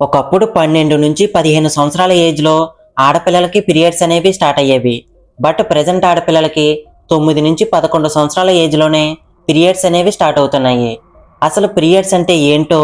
ఒకప్పుడు 12 నుంచి 15 సంవత్సరాల ఏజ్‌లో ఆడపిల్లలకి పీరియడ్స్ అనేవి స్టార్ట్ అయ్యేవి. బట్ ప్రెజెంట్ ఆడపిల్లలకి 9 నుంచి 11 సంవత్సరాల ఏజ్‌లోనే పీరియడ్స్ అనేవి స్టార్ట్ అవుతున్నాయి. అసలు పీరియడ్స్ అంటే ఏంటో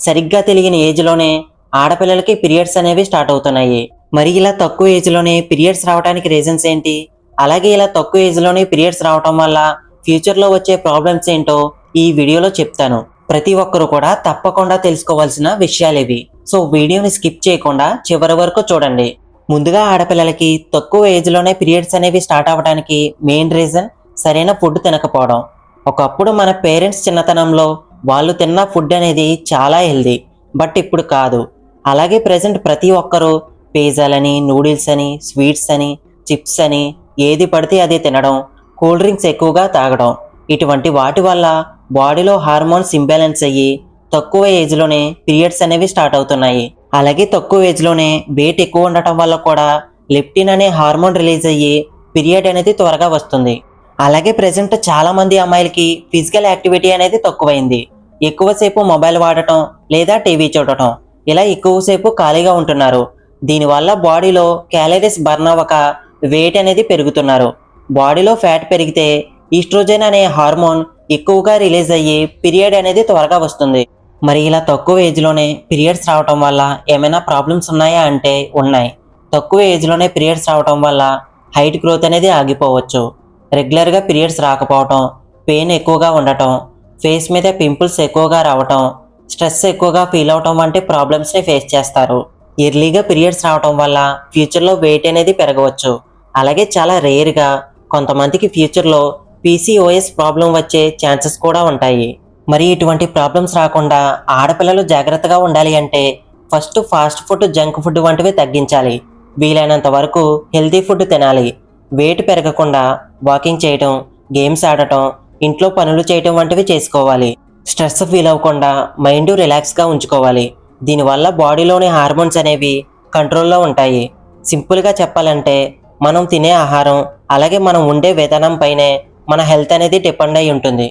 సరిగ్గా తెలియని ఏజ్‌లోనే ఆడపిల్లలకి పీరియడ్స్ అనేవి స్టార్ట్ అవుతున్నాయి. మరి ఇలా తక్కువ ఏజ్‌లోనే పీరియడ్స్ రావడానికి రీజన్స్ ఏంటి? అలాగే ఇలా తక్కువ ఏజ్‌లోనే పీరియడ్స్ రావటం వల్ల ఫ్యూచర్‌లో వచ్చే ప్రాబ్లమ్స్ ఏంటో ఈ వీడియోలో చెప్తాను. ప్రతి ఒక్కరు కూడా తప్పకుండా తెలుసుకోవాల్సిన విషయాలివి. సో వీడియోని స్కిప్ చేయకుండా చివరి వరకు చూడండి. ముందుగా ఆడపిల్లలకి తక్కువ ఏజ్‌లోనే పీరియడ్స్ అనేవి స్టార్ట్ అవ్వడానికి మెయిన్ రీజన్ సరైన ఫుడ్ తినకపోవడం. ఒకప్పుడు మన పేరెంట్స్ చిన్నతనంలో వాళ్ళు తిన్న ఫుడ్ అనేది చాలా హెల్తీ. బట్ ఇప్పుడు కాదు. అలాగే ప్రెజెంట్ ప్రతి ఒక్కరూ పిజ్జాలని, నూడిల్స్ అని, స్వీట్స్ అని, చిప్స్ అని ఏది పడితే అది తినడం, కూల్ డ్రింక్స్ ఎక్కువగా తాగడం. ఇటువంటి వాటి వల్ల బాడీలో హార్మోన్స్ ఇంబ్యాలెన్స్ అయ్యి తక్కువ ఏజ్‌లోనే పీరియడ్స్ అనేవి స్టార్ట్ అవుతున్నాయి. అలాగే తక్కువ ఏజ్‌లోనే వెయిట్ ఎక్కువ ఉండటం వల్ల కూడా లెప్టిన్ అనే హార్మోన్ రిలీజ్ అయ్యి పీరియడ్ అనేది త్వరగా వస్తుంది. అలాగే ప్రెజెంట్ చాలా మంది అమ్మాయిలకి ఫిజికల్ యాక్టివిటీ అనేది తక్కువైంది. ఎక్కువసేపు మొబైల్ వాడటం లేదా టీవీ చూడటం, ఇలా ఎక్కువసేపు ఖాళీగా ఉంటున్నారు. దీనివల్ల బాడీలో క్యాలరీస్ బర్న్ అవ్వక వెయిట్ అనేది పెరుగుతున్నారు. బాడీలో ఫ్యాట్ పెరిగితే ఈస్ట్రోజెన్ అనే హార్మోన్ ఎక్కువగా రిలీజ్ అయ్యి పీరియడ్ అనేది త్వరగా వస్తుంది. మరి ఇలా తక్కువ ఏజ్‌లోనే పీరియడ్స్ రావటం వల్ల ఏమైనా ప్రాబ్లమ్స్ ఉన్నాయా అంటే ఉన్నాయి. తక్కువ ఏజ్‌లోనే పీరియడ్స్ రావటం వల్ల హైట్ గ్రోత్ అనేది ఆగిపోవచ్చు. రెగ్యులర్‌గా పీరియడ్స్ రాకపోవటం, పెయిన్ ఎక్కువగా ఉండటం, ఫేస్ మీద పింపుల్స్ ఎక్కువగా రావటం, స్ట్రెస్ ఎక్కువగా ఫీల్ అవటం వంటి ప్రాబ్లమ్స్‌ని ఫేస్ చేస్తారు. ఎర్లీగా పీరియడ్స్ రావటం వల్ల ఫ్యూచర్‌లో వెయిట్ అనేది పెరగవచ్చు. అలాగే చాలా రేర్‌గా కొంతమందికి ఫ్యూచర్‌లో పీసీఓఎస్ ప్రాబ్లం వచ్చే ఛాన్సెస్ కూడా ఉంటాయి. మరి ఇటువంటి ప్రాబ్లమ్స్ రాకుండా ఆడపిల్లలు జాగ్రత్తగా ఉండాలి అంటే first fast food, junk food వంటివి తగ్గించాలి. వీలైనంత వరకు హెల్తీ ఫుడ్ తినాలి. వెయిట్ పెరగకుండా వాకింగ్ చేయటం, గేమ్స్ ఆడటం, ఇంట్లో పనులు చేయటం వంటివి చేసుకోవాలి. స్ట్రెస్ ఫీల్ అవ్వకుండా మైండ్ రిలాక్స్గా ఉంచుకోవాలి. దీనివల్ల బాడీలోని హార్మోన్స్ అనేవి కంట్రోల్లో ఉంటాయి. సింపుల్గా చెప్పాలంటే మనం తినే ఆహారం అలాగే మనం ఉండే విధానం పైనే మన హెల్త్ అనేది డిపెండ్ అయి ఉంటుంది.